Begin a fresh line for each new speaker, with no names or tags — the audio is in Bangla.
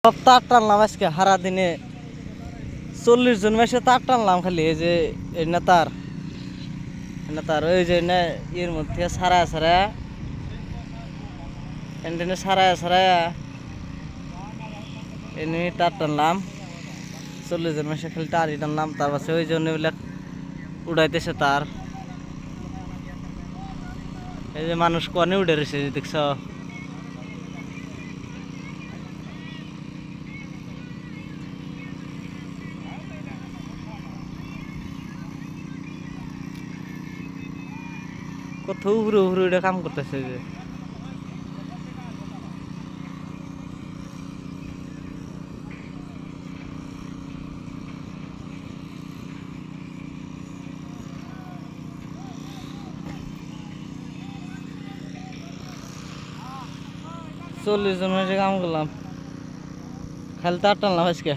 সব তার টানলাম আজকে সারা দিনে 40 জন মাসে তার টানলাম খালি এই যে এই নেতার ওই যে এর মধ্যে সারায় সারায় এনে সারায় সারায় এনে তার টানলাম 40 জন মাসে খালি তারই টানলাম। তার পাশে ওই জন্য উড়াইতেছে তার এই যে মানুষ কনে উঠে রয়েছে দেখছ। কত উড়ে উড়ে উড়ে কাম করতেছে যে 40 জন মাসে কাম করলাম খালি তার টানলাম আজকে।